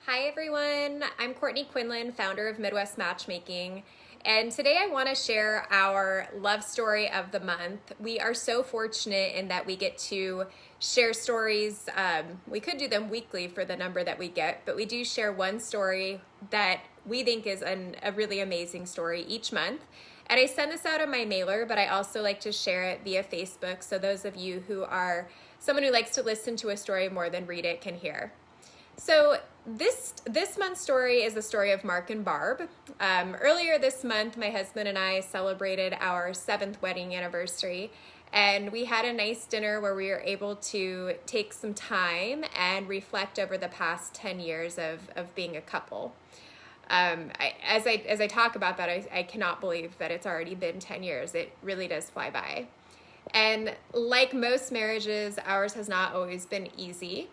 Hi everyone, I'm Courtney Quinlan, founder of Midwest Matchmaking, and today I want to share our love story of the month. We are so fortunate in that we get to share stories. We could do them weekly for the number that we get, but we do share one story that we think is a really amazing story each month. And I send this out on my mailer, but I also like to share it via Facebook, so those of you who are someone who likes to listen to a story more than read it can hear. So this month's story is the story of Mark and Barb. Earlier this month, my husband and I celebrated our 7th wedding anniversary, and we had a nice dinner where we were able to take some time and reflect over the past 10 years of being a couple. As I talk about that, I cannot believe that it's already been 10 years. It really does fly by. And like most marriages, ours has not always been easy.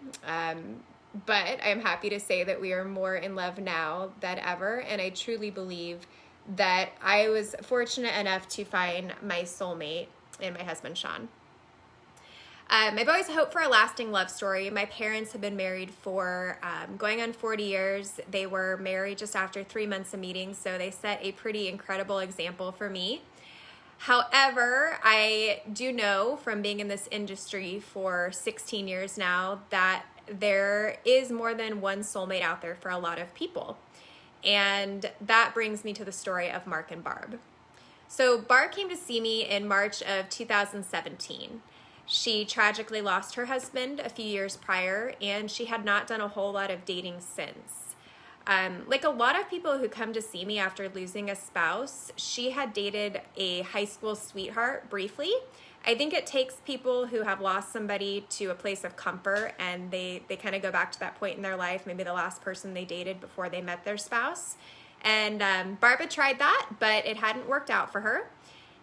But I'm happy to say that we are more in love now than ever, and I truly believe that I was fortunate enough to find my soulmate in my husband, Sean. I've always hoped for a lasting love story. My parents have been married for going on 40 years. They were married just after 3 months of meeting, so they set a pretty incredible example for me. However, I do know from being in this industry for 16 years now that there is more than one soulmate out there for a lot of people. And that brings me to the story of Mark and Barb. So Barb came to see me in March of 2017. She tragically lost her husband a few years prior, and she had not done a whole lot of dating since. Like a lot of people who come to see me after losing a spouse, she had dated a high school sweetheart briefly. I think it takes people who have lost somebody to a place of comfort, and they kind of go back to that point in their life, maybe the last person they dated before they met their spouse. And Barbara tried that, but it hadn't worked out for her.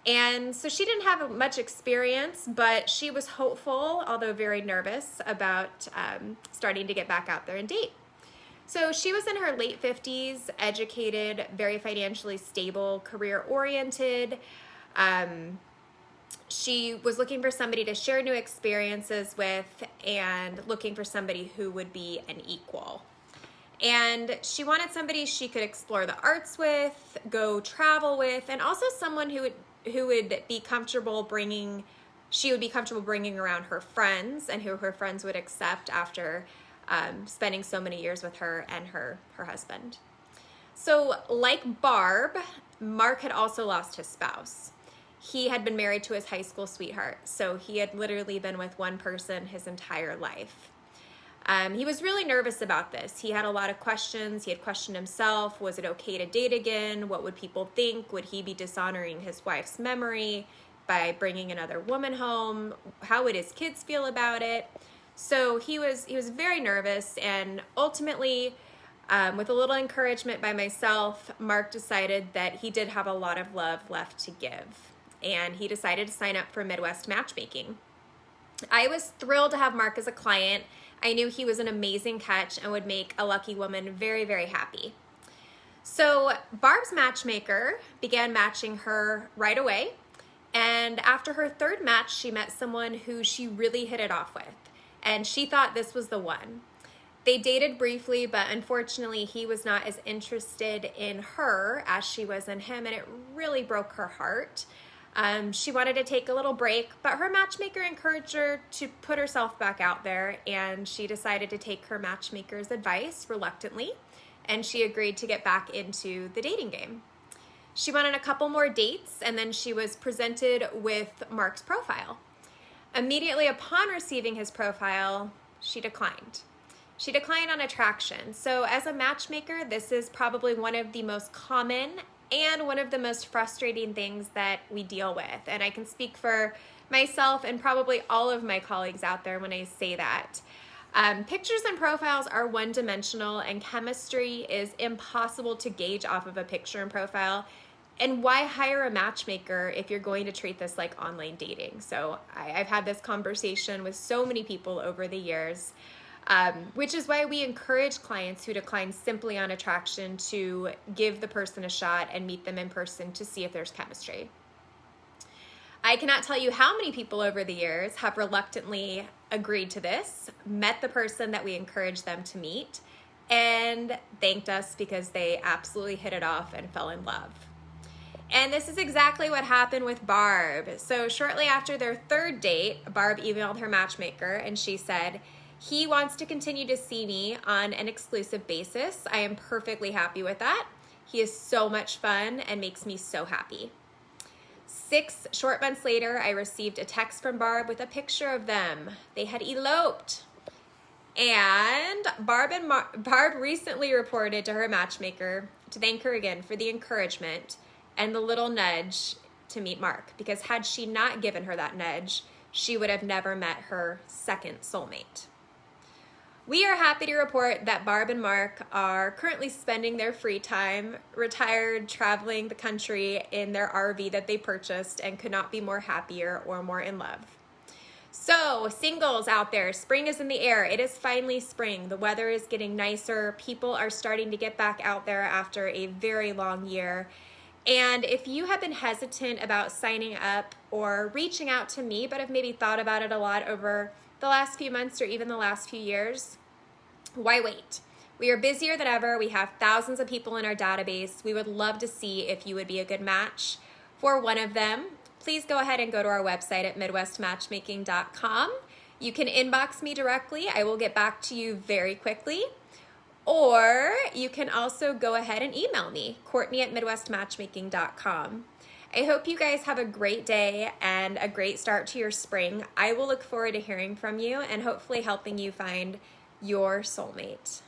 And so she didn't have much experience, but she was hopeful, although very nervous about starting to get back out there and date. So she was in her late 50s, educated, very financially stable, career-oriented. She was looking for somebody to share new experiences with and looking for somebody who would be an equal. And she wanted somebody she could explore the arts with, go travel with, and also someone who would be comfortable bringing around her friends and who her friends would accept after spending so many years with her and her husband. So like Barb, Mark had also lost his spouse. He had been married to his high school sweetheart, so he had literally been with one person his entire life. He was really nervous about this. He had a lot of questions. He had questioned himself. Was it okay to date again? What would people think? Would he be dishonoring his wife's memory by bringing another woman home? How would his kids feel about it? So he was very nervous, and ultimately, with a little encouragement by myself, Mark decided that he did have a lot of love left to give, and he decided to sign up for Midwest Matchmaking. I was thrilled to have Mark as a client. I knew he was an amazing catch and would make a lucky woman very, very happy. So Barb's matchmaker began matching her right away, and after her 3rd match, she met someone who she really hit it off with. And she thought this was the one. They dated briefly, but unfortunately he was not as interested in her as she was in him, and it really broke her heart. She wanted to take a little break, but her matchmaker encouraged her to put herself back out there, and she decided to take her matchmaker's advice reluctantly, and she agreed to get back into the dating game. She went on a couple more dates, and then she was presented with Mark's profile. Immediately upon receiving his profile, she declined. She declined on attraction. So as a matchmaker, this is probably one of the most common and one of the most frustrating things that we deal with. And I can speak for myself and probably all of my colleagues out there when I say that. Pictures and profiles are one-dimensional, and chemistry is impossible to gauge off of a picture and profile. And why hire a matchmaker if you're going to treat this like online dating? So I've had this conversation with so many people over the years, which is why we encourage clients who decline simply on attraction to give the person a shot and meet them in person to see if there's chemistry. I cannot tell you how many people over the years have reluctantly agreed to this, met the person that we encourage them to meet, and thanked us because they absolutely hit it off and fell in love. And this is exactly what happened with Barb. So shortly after their third date, Barb emailed her matchmaker and she said, "He wants to continue to see me on an exclusive basis. I am perfectly happy with that. He is so much fun and makes me so happy." 6 short months later, I received a text from Barb with a picture of them. They had eloped. And Barb recently reported to her matchmaker to thank her again for the encouragement and the little nudge to meet Mark, because had she not given her that nudge, she would have never met her second soulmate. We are happy to report that Barb and Mark are currently spending their free time retired, traveling the country in their RV that they purchased, and could not be more happier or more in love. So, singles out there, spring is in the air. It is finally spring. The weather is getting nicer. People are starting to get back out there after a very long year. And if you have been hesitant about signing up or reaching out to me, but have maybe thought about it a lot over the last few months or even the last few years, why wait? We are busier than ever. We have thousands of people in our database. We would love to see if you would be a good match for one of them. Please go ahead and go to our website at midwestmatchmaking.com. You can inbox me directly. I will get back to you very quickly. Or you can also go ahead and email me, Courtney at midwestmatchmaking.com. I hope you guys have a great day and a great start to your spring. I will look forward to hearing from you and hopefully helping you find your soulmate.